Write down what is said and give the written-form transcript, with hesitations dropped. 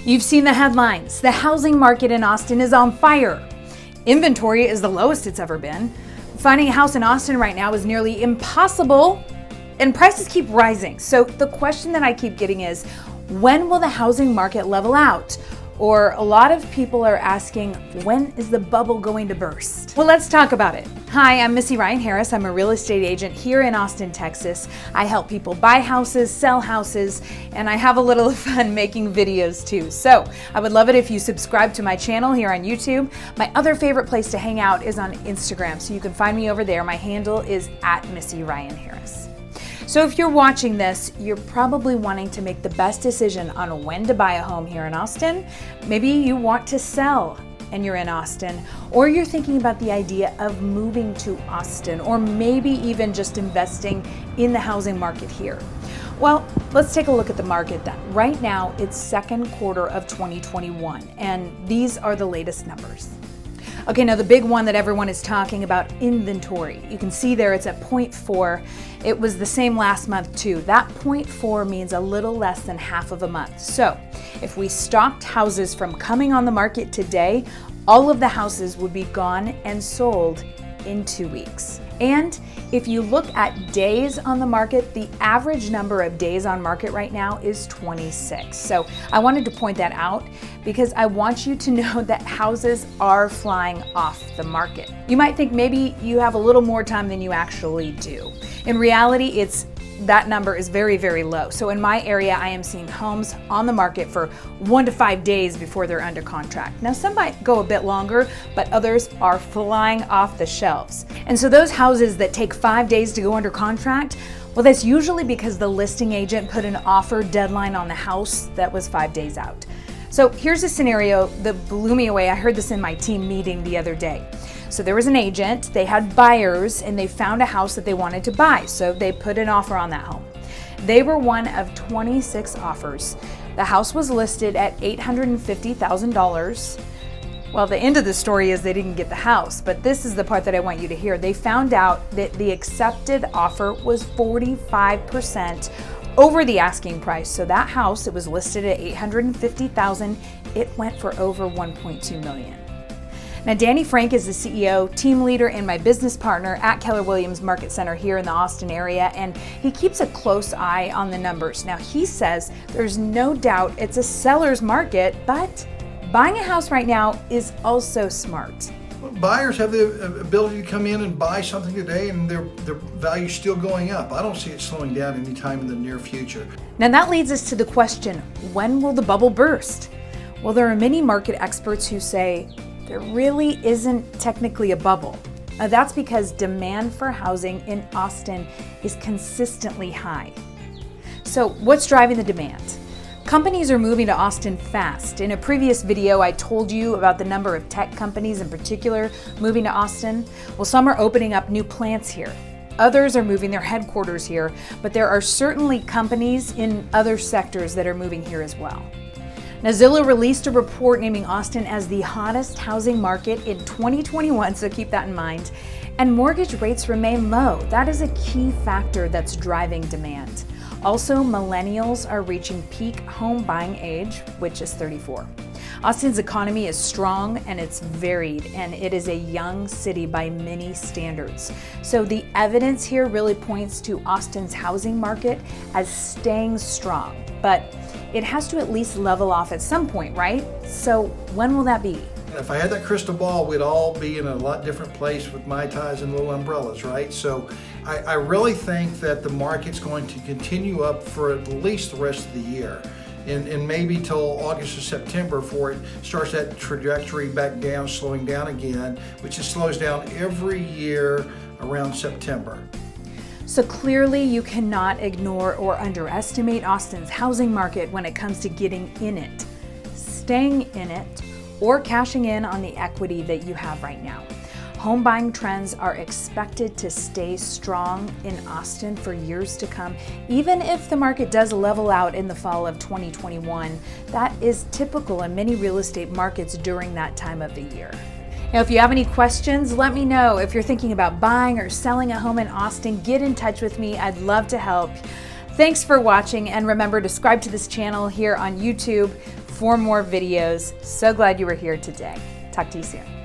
You've seen the headlines. The housing market in Austin is on fire. Inventory is the lowest it's ever been. Finding a house in Austin right now is nearly impossible, and prices keep rising. So the question that I keep getting is, when will the housing market level out? Or a lot of people are asking, when is the bubble going to burst? Well, let's talk about it. Hi, I'm Missy Ryan Harris. I'm a real estate agent here in Austin, Texas. I help people buy houses, sell houses, and I have a little fun making videos too. So I would love it if you subscribe to my channel here on YouTube. My other favorite place to hang out is on Instagram, so you can find me over there. My handle is @MissyRyanHarris. So if you're watching this, you're probably wanting to make the best decision on when to buy a home here in Austin. Maybe you want to sell and you're in Austin, or you're thinking about the idea of moving to Austin, or maybe even just investing in the housing market here. Well, let's take a look at the market then. Right now, it's second quarter of 2021, and these are the latest numbers. Okay, now the big one that everyone is talking about, inventory. You can see there it's at 0.4. It was the same last month too. That 0.4 means a little less than half of a month. So if we stopped houses from coming on the market today, all of the houses would be gone and sold in 2 weeks. And if you look at days on the market, the average number of days on market right now is 26. So I wanted to point that out because I want you to know that houses are flying off the market. You might think maybe you have a little more time than you actually do. In reality, that number is very, very low. So in my area, I am seeing homes on the market for 1 to 5 days before they're under contract. Now, some might go a bit longer, but others are flying off the shelves. And so those houses that take 5 days to go under contract, well, that's usually because the listing agent put an offer deadline on the house that was 5 days out. So here's a scenario that blew me away. I heard this in my team meeting the other day. So there was an agent, they had buyers, and they found a house that they wanted to buy. So they put an offer on that home. They were one of 26 offers. The house was listed at $850,000. Well, the end of the story is they didn't get the house, but this is the part that I want you to hear. They found out that the accepted offer was 45% over the asking price. So that house, it was listed at $850,000. It went for over $1.2 million. Now, Danny Frank is the CEO, team leader, and my business partner at Keller Williams Market Center here in the Austin area, and he keeps a close eye on the numbers. Now, he says there's no doubt it's a seller's market, but buying a house right now is also smart. Buyers have the ability to come in and buy something today, and their value's still going up. I don't see it slowing down anytime in the near future. Now, that leads us to the question, when will the bubble burst? Well, there are many market experts who say there really isn't technically a bubble. That's because demand for housing in Austin is consistently high. So what's driving the demand? Companies are moving to Austin fast. In a previous video, I told you about the number of tech companies in particular moving to Austin. Well, some are opening up new plants here. Others are moving their headquarters here, but there are certainly companies in other sectors that are moving here as well. Now, Zillow released a report naming Austin as the hottest housing market in 2021, so keep that in mind. And mortgage rates remain low. That is a key factor that's driving demand. Also, millennials are reaching peak home buying age, which is 34. Austin's economy is strong and it's varied, and it is a young city by many standards. So the evidence here really points to Austin's housing market as staying strong, but it has to at least level off at some point, right? So when will that be? If I had that crystal ball, we'd all be in a lot different place with Mai Tais and little umbrellas, right? So I really think that the market's going to continue up for at least the rest of the year. And maybe till August or September before it starts that trajectory back down, slowing down again, which it slows down every year around September. So clearly you cannot ignore or underestimate Austin's housing market when it comes to getting in it, staying in it, or cashing in on the equity that you have right now. Home buying trends are expected to stay strong in Austin for years to come. Even if the market does level out in the fall of 2021, that is typical in many real estate markets during that time of the year. Now, if you have any questions, let me know. If you're thinking about buying or selling a home in Austin, get in touch with me. I'd love to help. Thanks for watching, and remember to subscribe to this channel here on YouTube. for more videos. So glad you were here today. Talk to you soon.